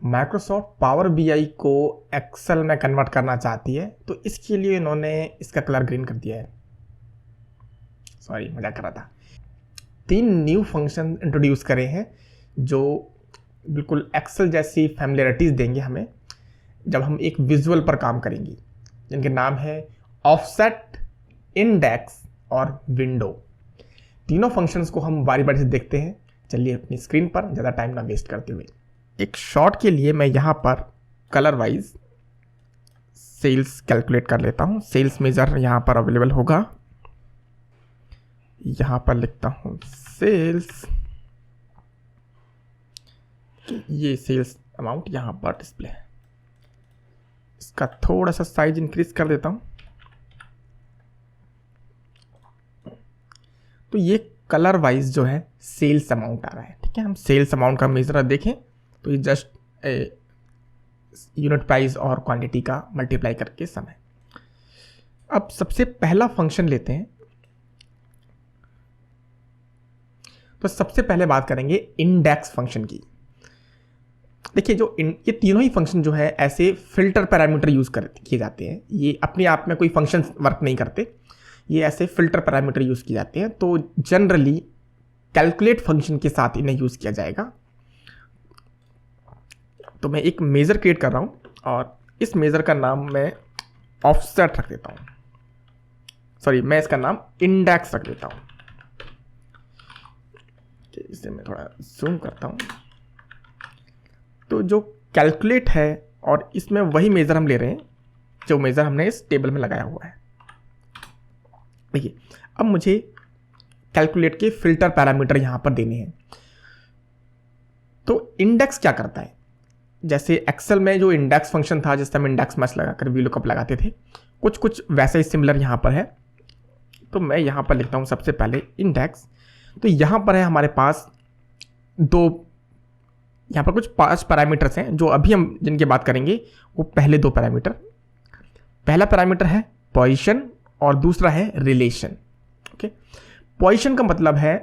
Microsoft power BI को Excel में convert करना चाहती है, तो इसके लिए इन्होंने इसका कलर ग्रीन कर दिया है। सॉरी, मजाक कर रहा था। 3 न्यू फंक्शन इंट्रोड्यूस करे हैं जो बिल्कुल एक्सेल जैसी फैमिलियरिटीज देंगे हमें जब हम एक विजुअल पर काम करेंगे, जिनके नाम है ऑफसेट, इंडेक्स और विंडो। तीनों फंक्शंस को हम बारी बारी से देखते हैं। चलिए अपनी स्क्रीन पर ज़्यादा टाइम ना वेस्ट करते हुए, एक शॉट के लिए मैं यहाँ पर कलर वाइज सेल्स कैलकुलेट कर लेता हूँ। सेल्स मेजर यहाँ पर अवेलेबल होगा। यहाँ पर लिखता हूँ सेल्स, ये सेल्स अमाउंट यहाँ पर डिस्प्ले है। इसका थोड़ा सा साइज इंक्रीज कर देता हूँ। तो ये कलर वाइज जो है सेल्स अमाउंट आ रहा है। ठीक है, हम सेल्स अमाउंट का मेजर देखें तो ये जस्ट यूनिट प्राइस और क्वांटिटी का मल्टीप्लाई करके सम है। अब सबसे पहला फंक्शन लेते हैं। तो सबसे पहले बात करेंगे इंडेक्स फंक्शन की। देखिए, ये तीनों ही फंक्शन जो है ऐसे फिल्टर पैरामीटर यूज किए जाते हैं। ये अपने आप में कोई फंक्शन वर्क नहीं करते, ये ऐसे फिल्टर पैरामीटर यूज किए जाते हैं। तो जनरली कैलकुलेट फंक्शन के साथ इन्हें यूज किया जाएगा। तो मैं एक मेजर क्रिएट कर रहा हूं और इस मेजर का नाम मैं ऑफसेट रख देता हूं। सॉरी, मैं इसका नाम इंडेक्स रख देता हूं। इसे मैं थोड़ा जूम करता हूं। तो जो कैलकुलेट है और इसमें वही मेजर हम ले रहे हैं जो मेजर हमने इस टेबल में लगाया हुआ है। देखिए, अब मुझे कैलकुलेट के फिल्टर पैरामीटर यहां पर देने हैं। तो इंडेक्स क्या करता है, जैसे एक्सेल में जो इंडेक्स फंक्शन था जिससे हम इंडेक्स मैच लगाकर वीलुकअप लगाते थे, कुछ वैसा ही सिमिलर यहां पर है। तो मैं यहां पर लिखता हूं सबसे पहले इंडेक्स। तो यहां पर है हमारे पास यहां पर कुछ 5 पैरामीटर्स हैं जो अभी हम जिनकी बात करेंगे वो पहले 2 पैरामीटर। पहला पैरामीटर है पोजीशन और दूसरा है रिलेशन। ओके, पोजीशन का मतलब है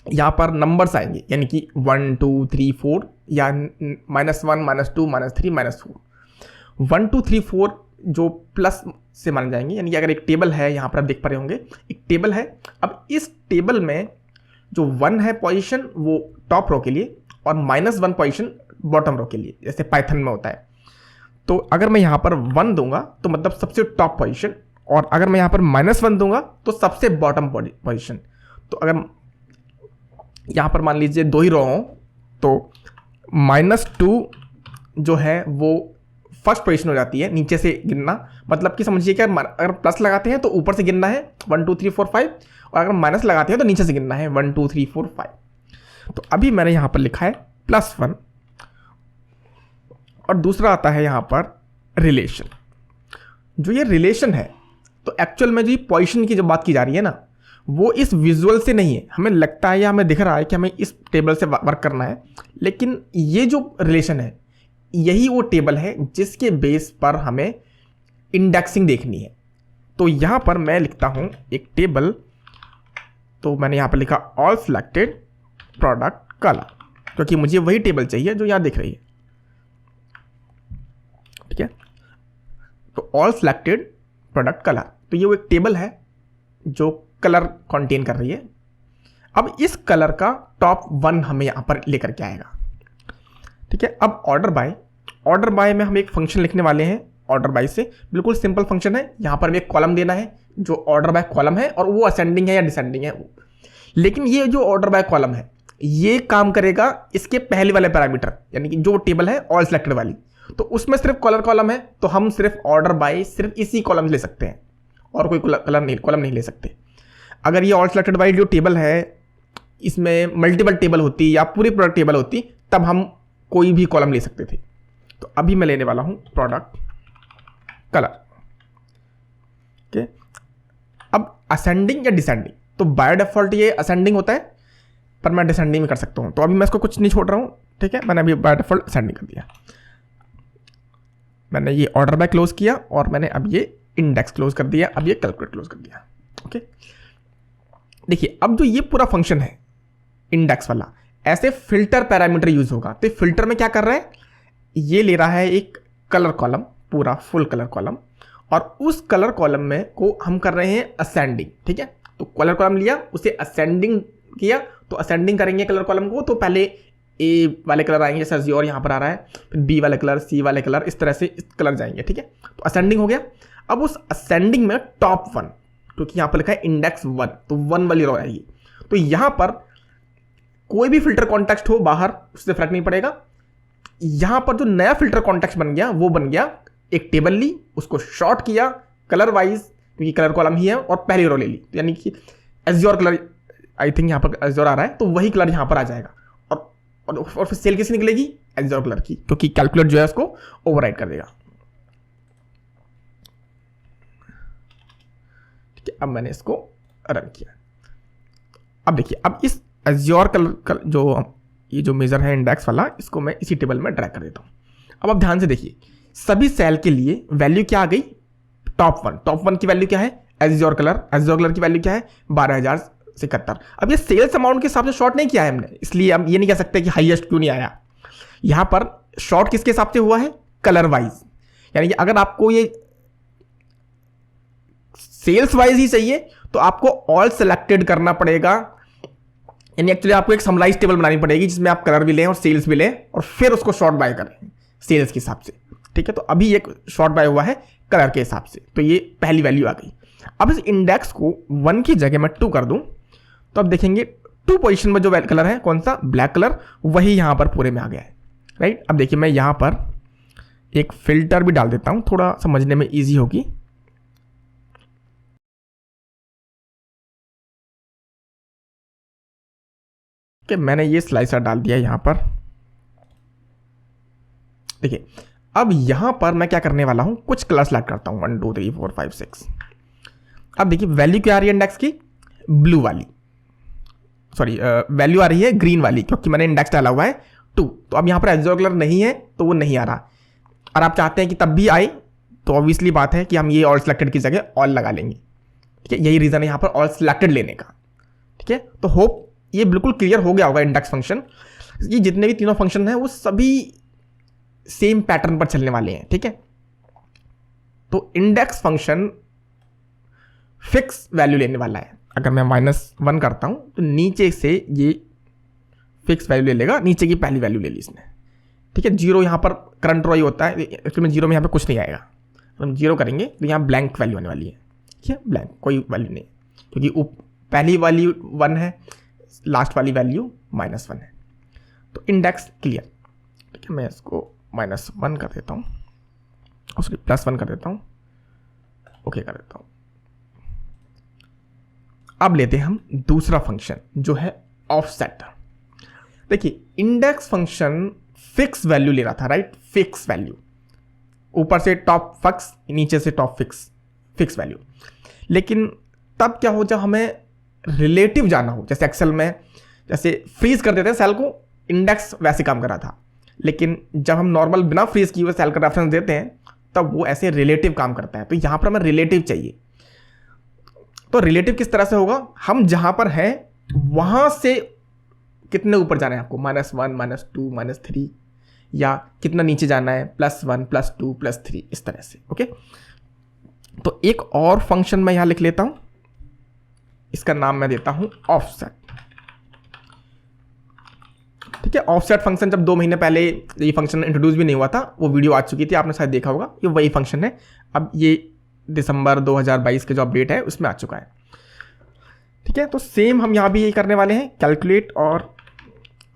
यहां पर नंबर्स आएंगे, यानी कि 1 2 3 4 या -1 -2 -3 -4। 1 2 3 4 जो प्लस से माने जाएंगे, यानी कि अगर एक टेबल है, यहां पर आप देख पा रहे होंगे एक टेबल है। अब इस टेबल में जो 1 है पोजीशन वो टॉप रो के लिए और -1 पोजीशन बॉटम रो के लिए, जैसे पाइथन में होता है। तो अगर मैं यहां पर 1 दूंगा तो मतलब सबसे टॉप पोजीशन, और अगर मैं यहां पर -1 दूंगा तो सबसे बॉटम पोजीशन। तो अगर यहां पर मान लीजिए 2 ही रो हो तो -2 जो है वो फर्स्ट पोजीशन हो जाती है, नीचे से गिनना। मतलब कि समझिए कि अगर प्लस लगाते हैं तो ऊपर से गिनना है 1 2 3 4 5, और अगर माइनस लगाते हैं तो नीचे से गिनना है 1 2 3 4 5। तो अभी मैंने यहां पर लिखा है +1, और दूसरा आता है यहां पर रिलेशन। जो ये रिलेशन है, तो एक्चुअल में जो पोजीशन की जो बात की जा रही है ना, वो इस विजुअल से नहीं है। हमें लगता है या हमें दिख रहा है कि हमें इस टेबल से वर्क करना है, लेकिन ये जो रिलेशन है यही वो टेबल है जिसके बेस पर हमें इंडेक्सिंग देखनी है। तो यहां पर मैं लिखता हूं एक टेबल। तो मैंने यहां पर लिखा ऑल सिलेक्टेड प्रोडक्ट कलर, क्योंकि मुझे वही टेबल चाहिए जो यहां दिख रही है। ठीक है, तो ऑल सिलेक्टेड प्रोडक्ट कलर, तो ये वो एक टेबल है जो कलर कंटेन कर रही है। अब इस कलर का टॉप 1 हमें यहां पर लेकर के आएगा। ठीक है, अब ऑर्डर बाय में हम एक फंक्शन लिखने वाले हैं। ऑर्डर बाय से बिल्कुल सिंपल फंक्शन है। यहां पर भी एक कॉलम देना है जो ऑर्डर बाय कॉलम है, और वो असेंडिंग है या डिसेंडिंग है। लेकिन ये जो ऑर्डर बाय कॉलम है ये काम करेगा इसके पहले वाले पैरामीटर, यानी कि जो टेबल है ऑल सिलेक्टेड वाली, तो उसमें सिर्फ कॉलम है, तो हम सिर्फ ऑर्डर बाय सिर्फ इसी कॉलम ले सकते हैं और कोई कॉलम नहीं ले सकते। अगर ये ऑल सिलेक्टेड वाली जो टेबल है इसमें मल्टीपल टेबल होती या पूरी प्रोडक्ट टेबल होती, तब हम कोई भी कॉलम ले सकते थे। तो अभी मैं लेने वाला हूं प्रोडक्ट कलर। ओके, अब असेंडिंग या डिसेंडिंग, तो बाय डिफॉल्ट ये असेंडिंग होता है, पर मैं डिसेंडिंग में कर सकता हूं। तो अभी मैं इसको कुछ नहीं छोड़ रहा हूं। ठीक है, मैंने अभी बाय डिफॉल्ट असेंडिंग कर दिया। मैंने ये ऑर्डर बाय क्लोज किया और मैंने अब ये इंडेक्स क्लोज कर दिया, अब ये कैलकुलेट क्लोज कर दिया। ओके, देखिए अब जो ये पूरा फंक्शन है इंडेक्स वाला, ऐसे फिल्टर पैरामीटर यूज होगा। तो फिल्टर में क्या कर रहा है, ये ले रहा है एक कलर कॉलम, पूरा फुल कलर कॉलम, और उस कलर कॉलम में को हम कर रहे हैं असेंडिंग। ठीक है, तो कलर कॉलम लिया, उसे असेंडिंग किया, तो असेंडिंग करेंगे कलर कॉलम को, तो पहले ए वाले कलर आएंगे, जैसे अज़्योर यहाँ पर आ रहा है, फिर बी वाले कलर, सी वाले कलर, इस तरह से इस कलर जाएंगे। ठीक है, तो असेंडिंग हो गया। अब उस असेंडिंग में टॉप 1, क्योंकि यहाँ पर लिखा है इंडेक्स 1, तो 1 वाली रो आएगी। तो यहाँ पर कोई भी फिल्टर कॉन्टेक्स्ट हो बाहर, उससे फर्क नहीं पड़ेगा। यहाँ पर जो नया फिल्टर कॉन्टेक्स्ट बन गया वो बन गया, एक टेबल ली, उसको शॉर्ट किया कलर वाइज, क्योंकि कलर कॉलम ही है, और पहली रो ले ली, तो यानी कि एज़्योर कलर, आई थिंक यहाँ पर एज़्योर आ रहा है, तो वही कलर यहाँ पर आ जाएगा। और फिर सेल किसकी निकलेगी? एज़्योर कलर की, क्योंकि कैलकुलेट जो है उसको ओवरराइड कर देगा। ठीक है, अब मैंने इसको रन किया। अब देखिए, अब इस एज़्योर कलर जो ये जो मेजर है इंडेक्स वाला, इसको मैं इसी टेबल में ड्रैग कर देता हूँ। अब आप ध्यान से देखिए, सभी सेल के लिए वैल्यू क्या आ गई? टॉप 1। टॉप 1 की वैल्यू क्या है? एज़्योर कलर की वैल्यू क्या है? 12,071। अब ये सेल्स अमाउंट के हिसाब से शॉर्ट नहीं किया है हमने, इसलिए हम ये नहीं कह सकते कि हाईएस्ट क्यों नहीं आया। यहां पर शॉर्ट किसके हिसाब से हुआ है? Colour wise. यानी कि अगर आपको ये सेल्स वाइज ही चाहिए तो आपको ऑल सेलेक्टेड करना पड़ेगा, यानी एक्चुअली आपको एक समराइज टेबल बनानी पड़ेगी जिसमें आप कलर भी लें और सेल्स भी लें, और फिर उसको शॉर्ट बाय करें सेल्स के हिसाब से। ठीक है, तो अभी एक शॉर्ट बाय हुआ है कलर के हिसाब से, तो ये पहली वैल्यू आ गई। अब इस इंडेक्स को 1 की जगह मैं 2 कर दूं, तो अब देखेंगे 2 पोजीशन में जो कलर है कौन सा? ब्लैक कलर, वही यहां पर पूरे में आ गया है। राइट, अब देखिए मैं यहां पर एक फिल्टर भी डाल देता हूं, थोड़ा समझने में ईजी होगी। कि मैंने ये स्लाइसर डाल दिया यहां पर। देखिए, अब यहां पर मैं क्या करने वाला हूं, कुछ कलर सेलेक्ट करता हूं, 1 2 3 4 5 6। अब देखिए वैल्यू क्या आ रही है इंडेक्स की? ब्लू वाली, सॉरी वैल्यू आ रही है ग्रीन वाली, क्योंकि मैंने इंडेक्स डाला हुआ है 2। तो अब यहां पर एज़्योर कलर नहीं है तो वो नहीं आ रहा, और आप चाहते हैं कि तब भी आए, तो ऑब्वियसली बात है कि हम ये ऑल सिलेक्टेड की जगह ऑल लगा लेंगे। ठीक है, यही रीजन है यहां पर ऑल सिलेक्टेड लेने का। ठीक है, तो होप ये बिल्कुल क्लियर हो गया होगा। इंडेक्स फंक्शन, ये जितने भी तीनों फंक्शन हैं वो सभी सेम पैटर्न पर चलने वाले हैं। ठीक है, तो इंडेक्स फंक्शन फिक्स वैल्यू लेने वाला है। अगर मैं -1 करता हूं तो नीचे से ये फिक्स वैल्यू ले लेगा, नीचे की पहली वैल्यू ले ली इसने। ठीक है, 0 यहां पर करंट रो ही होता है, एक्चुअली में 0 में यहां पर कुछ नहीं आएगा। हम 0 करेंगे तो यहां ब्लैंक वैल्यू आने वाली है। ठीक है, ब्लैंक, कोई वैल्यू नहीं, क्योंकि पहली वैल्यू 1 है, लास्ट वाली वैल्यू -1 है। तो इंडेक्स क्लियर। ठीक है, मैं इसको -1 कर देता हूँ, उसको +1 कर देता हूँ, ओके कर देता हूँ। अब लेते हैं हम दूसरा फंक्शन जो है ऑफसेट। देखिए, इंडेक्स फंक्शन फिक्स वैल्यू ले रहा था, राइट? फिक्स वैल्यू, ऊपर से टॉप फिक्स, नीचे से टॉप फिक्स वैल्यू। लेकिन तब क्या हो, जब हमें रिलेटिव जाना हो, जैसे एक्सेल में जैसे फ्रीज कर देते हैं सेल को, इंडेक्स वैसे काम कर रहा था। लेकिन जब हम नॉर्मल बिना फ्रीज किए हुए सेल का रेफरेंस देते हैं तब वो ऐसे रिलेटिव काम करता है। तो यहां पर हमें रिलेटिव चाहिए। तो रिलेटिव किस तरह से होगा? हम जहां पर हैं वहां से कितने ऊपर जाना है आपको, -1 -2 -3, या कितना नीचे जाना है, +1 +2 +3, इस तरह से। ओके, तो एक और फंक्शन मैं यहां लिख लेता हूं, इसका नाम मैं देता हूं ऑफसेट। ठीक है, ऑफसेट फंक्शन जब 2 महीने पहले ये फंक्शन इंट्रोड्यूस भी नहीं हुआ था, वो वीडियो आ चुकी थी, आपने शायद देखा होगा। ये वही फंक्शन है, अब ये दिसंबर 2022 के जो अपडेट है उसमें आ चुका है। ठीक है, तो सेम हम यहां भी यही करने वाले हैं, कैलकुलेट और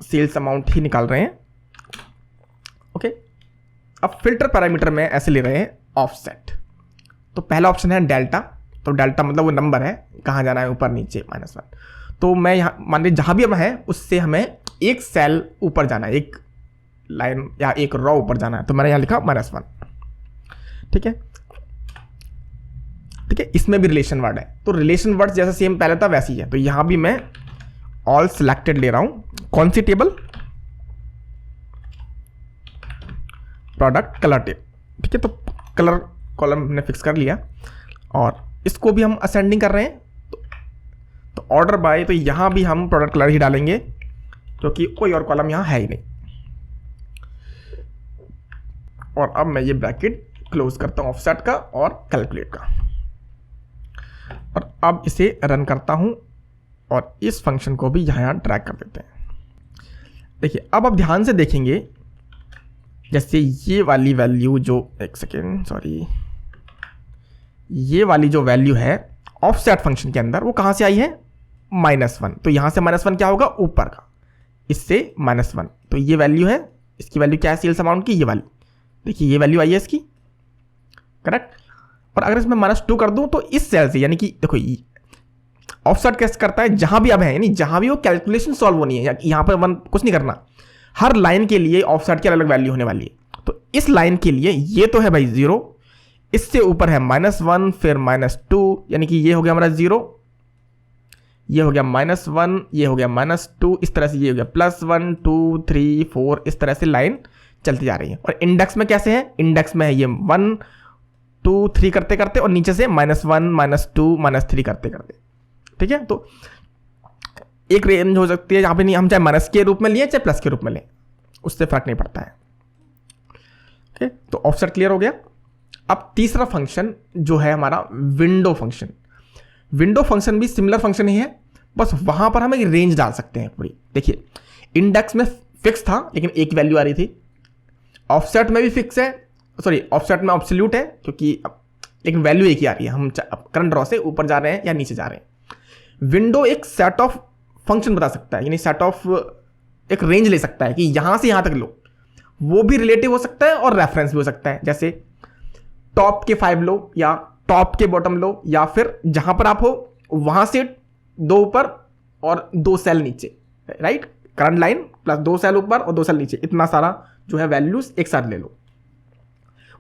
सेल्स अमाउंट ही निकाल रहे हैं। ओके, अब फिल्टर पैरामीटर में ऐसे ले रहे हैं ऑफसेट। तो पहला ऑप्शन है डेल्टा, तो डेल्टा मतलब वो नंबर है, कहाँ जाना है, ऊपर नीचे -1। तो मैं यहाँ मान लीजिए जहाँ भी हम हैं उससे हमें एक सेल ऊपर जाना है, एक लाइन या एक रो ऊपर जाना है, तो मैंने यहाँ लिखा -1। ठीक है, ठीक है, इसमें भी रिलेशन वर्ड है, तो रिलेशन वर्ड जैसा सेम पहले था वैसी है। तो यहाँ भी मैं ऑल सिलेक्टेड ले रहा हूँ, कौन सी टेबल? Product colour table. ठीक है, तो कलर कॉलम हमने फिक्स कर लिया, और इसको भी हम असेंडिंग कर रहे हैं, तो ऑर्डर बाय, तो यहां भी हम प्रोडक्ट कलर ही डालेंगे, क्योंकि कोई और कॉलम यहां है ही नहीं। और अब मैं ये ब्रैकेट क्लोज करता हूँ ऑफसेट का और कैलकुलेट का, और अब इसे रन करता हूँ और इस फंक्शन को भी यहाँ ड्रैग कर देते हैं। देखिए अब आप ध्यान से देखेंगे, जैसे ये वाली वैल्यू जो, एक सेकेंड सॉरी, ये वाली जो वैल्यू है ऑफसेट फंक्शन के अंदर वो कहाँ से आई है, -1। तो यहाँ से -1 क्या होगा, ऊपर का, इससे -1, तो ये वैल्यू है, इसकी वैल्यू क्या है सेल्स अमाउंट की, ये वाली, देखिए ये वैल्यू आई है इसकी, करेक्ट। और अगर इसमें -2 कर दूं तो इस सेल से, यानी कि देखो ऑफसेट कैसे करता है, जहां भी अब है, यानी जहां भी वो कैलकुलेशन सॉल्व होनी है, यहां पर कुछ नहीं करना, हर लाइन के लिए ऑफसेट की अलग वैल्यू होने वाली है। तो इस लाइन के लिए ये तो है भाई 0, इससे ऊपर है -1, फिर -2, यानी कि ये हो गया हमारा 0, ये हो गया -1, ये हो गया -2, इस तरह से ये हो गया +1 2 3 4, इस तरह से लाइन चलती जा रही है। और इंडेक्स में कैसे है, इंडेक्स में है ये 1 2 3 करते करते, और नीचे से -1 -2 -3 करते करते, ठीक है। तो एक रेंज हो सकती है जहां पे नहीं, हम चाहे माइनस के रूप में लिए चाहे प्लस के रूप में लें, उससे फर्क नहीं पड़ता है। ओके, तो ऑफसेट क्लियर हो गया। अब तीसरा फंक्शन जो है हमारा विंडो फंक्शन। विंडो फंक्शन भी सिमिलर फंक्शन ही है, बस वहां पर हम एक रेंज डाल सकते हैं पूरी। देखिए इंडेक्स में फिक्स था लेकिन एक वैल्यू आ रही थी, ऑफसेट में भी फिक्स है, सॉरी ऑफसेट में एब्सोल्यूट है क्योंकि लेकिन वैल्यू एक ही आ रही है, हम करंट रो से ऊपर जा रहे हैं या नीचे जा रहे हैं। विंडो एक सेट ऑफ फंक्शन बता सकता है, यानी सेट ऑफ एक रेंज ले सकता है कि यहां से यहां तक लो, वो भी रिलेटिव हो सकता है और रेफरेंस भी हो सकता है, जैसे टॉप के 5 लो या टॉप के बॉटम लो, या फिर जहां पर आप हो वहां से 2 ऊपर और 2 सेल नीचे, right, current line plus 2 cell ऊपर और 2 सेल नीचे, इतना सारा जो है वैल्यूज एक साथ ले लो,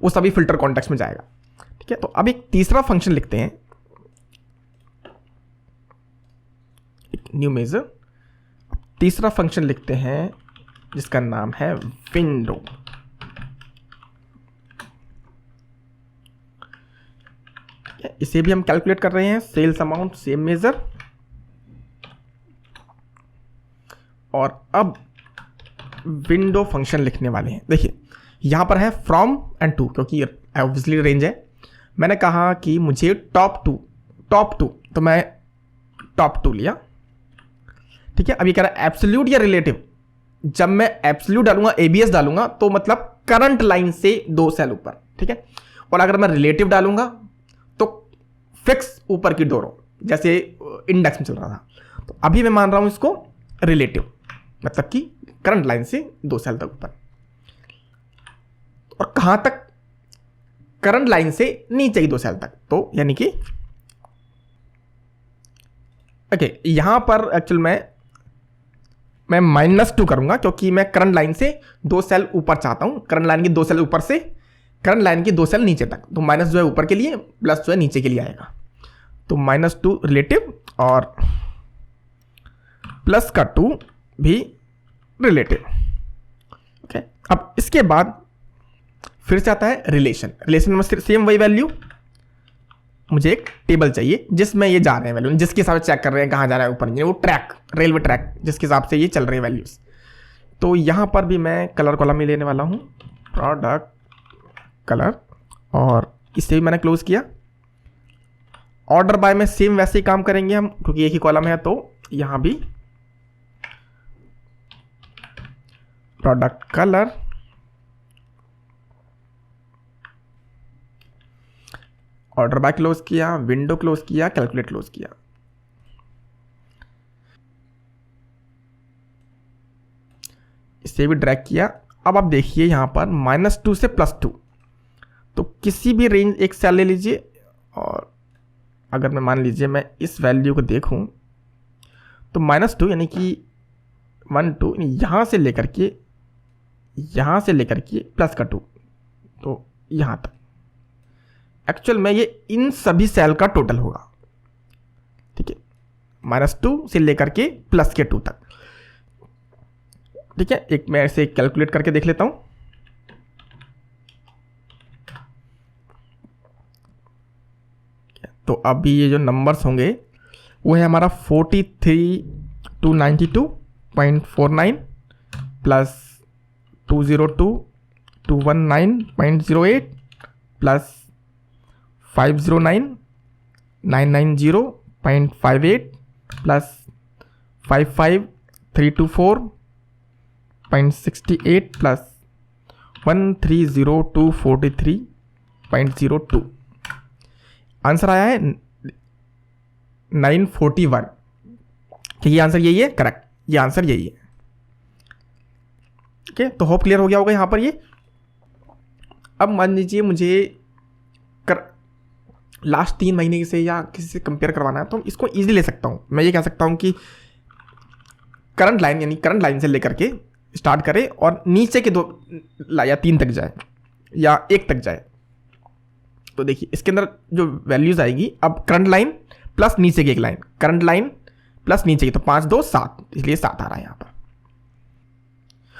वो सभी फिल्टर कॉन्टेक्स्ट में जाएगा। ठीक है, तो अब एक तीसरा फंक्शन लिखते हैं, न्यू मेजर, तीसरा फंक्शन लिखते हैं जिसका नाम है विंडो। इसे भी हम कैलकुलेट कर रहे हैं, सेल्स अमाउंट सेम मेजर, और अब विंडो फंक्शन लिखने वाले हैं। देखिए यहां पर है फ्रॉम एंड टू, क्योंकि ऑब्वियसली रेंज है। मैंने कहा कि मुझे टॉप टू, तो मैं टॉप 2 लिया। ठीक है, अब ये कह रहा है एब्सोल्यूट या रिलेटिव। जब मैं एब्सोल्यूट डालूंगा, एबीएस डालूंगा, तो मतलब करंट लाइन से 2 सेल ऊपर, ठीक है। और अगर मैं रिलेटिव डालूंगा तो फिक्स ऊपर की 2 रो, जैसे इंडेक्स में चल रहा था। तो अभी मैं मान रहा हूं इसको रिलेटिव, मतलब कि करंट लाइन से 2 सेल तक ऊपर। और कहां तक, करंट लाइन से नीचे की 2 सेल तक, तो यानी कि ओके, यहां पर एक्चुअल मैं -2 करूंगा क्योंकि मैं करंट लाइन से 2 सेल ऊपर चाहता हूं, करंट लाइन की 2 सेल ऊपर से करंट लाइन की 2 सेल नीचे तक। तो माइनस जो है ऊपर के लिए, प्लस जो है नीचे के लिए आएगा। तो -2 रिलेटिव और प्लस का 2 भी रिलेटिव। ओके, अब इसके बाद फिर से आता है रिलेशन। रिलेशन में सेम वही वैल्यू, मुझे एक टेबल चाहिए जिसमें ये जा रहे हैं वैल्यू, जिसके हिसाब से चेक कर रहे हैं कहाँ जा रहा है ऊपर, वो ट्रैक, रेलवे ट्रैक जिसके हिसाब से ये चल रहे हैं वैल्यूज। तो यहाँ पर भी मैं कलर कॉलम में लेने वाला हूँ, प्रोडक्ट कलर, और इसे भी मैंने क्लोज किया। ऑर्डर बाय में सेम वैसे ही काम करेंगे हम, क्योंकि एक ही कॉलम है। तो यहाँ भी product colour, order by close किया, विंडो क्लोज किया, कैलकुलेट क्लोज किया। इसे भी ड्रैग किया। अब आप देखिए यहां पर -2 से +2, तो किसी भी रेंज एक सेल ले लीजिए, और अगर मैं मान लीजिए मैं इस वैल्यू को देखूं तो -2 यानी कि 1 2 यहां से लेकर के प्लस का 2, तो यहां तक एक्चुअल में ये इन सभी सेल का टोटल होगा। ठीक है, -2 से लेकर के प्लस के 2 तक। ठीक है, एक मैं ऐसे कैलकुलेट करके देख लेता हूं। तो अभी ये जो नंबर्स होंगे वो है हमारा 43,292.49 plus 202 219.08 plus 509,990.58 plus 55,324.68 plus 130,243.02। Answer आया है 941। ठीक है, आंसर यही है, करेक्ट, ये आंसर यही है। ओके, तो होप क्लियर हो गया होगा यहाँ पर ये। अब मान लीजिए मुझे लास्ट 3 महीने से या किसी से कंपेयर करवाना है, तो इसको ईजिली ले सकता हूँ। मैं ये कह सकता हूँ कि करंट लाइन, यानी करंट लाइन से लेकर के स्टार्ट करें और नीचे के 2 या 3 तक जाए या 1 तक जाए। तो देखिए इसके अंदर जो वैल्यूज आएगी, अब करंट लाइन प्लस नीचे की एक लाइन, करंट लाइन प्लस नीचे की, तो 5 2 7, इसलिए 7 आ रहा है यहाँ पर।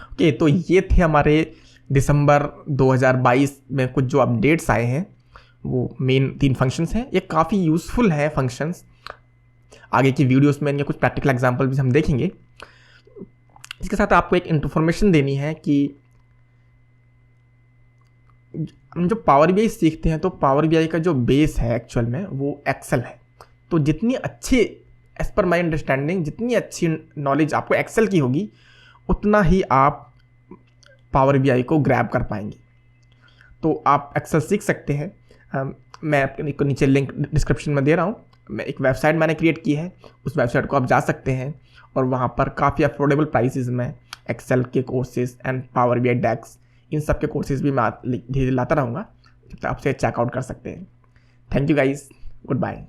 ओके, तो ये थे हमारे दिसंबर 2022 में कुछ जो अपडेट्स आए हैं, वो मेन 3 फंक्शंस हैं। ये काफ़ी यूज़फुल है फंक्शंस। आगे की वीडियोस में इनके कुछ प्रैक्टिकल एग्जांपल भी हम देखेंगे। इसके साथ आपको एक इन्फॉर्मेशन देनी है कि हम जो पावर बीआई सीखते हैं, तो पावर बीआई का जो बेस है एक्चुअल में वो एक्सेल है। तो जितनी अच्छी, एज पर माई अंडरस्टैंडिंग, जितनी अच्छी नॉलेज आपको एक्सेल की होगी, उतना ही आप पावर बीआई को ग्रैब कर पाएंगे। तो आप एक्सेल सीख सकते हैं। मैं आपको नीचे लिंक डिस्क्रिप्शन में दे रहा हूँ। मैं एक वेबसाइट मैंने क्रिएट की है, उस वेबसाइट को आप जा सकते हैं और वहाँ पर काफ़ी अफोर्डेबल प्राइसेस में एक्सेल के कोर्सेज एंड पावर बीआई डैक्स, इन सब के कोर्सेज भी मैं धीरे धीरे लाता रहूँगा, जब तक आपसे चेकआउट कर सकते हैं। Thank you guys, good bye.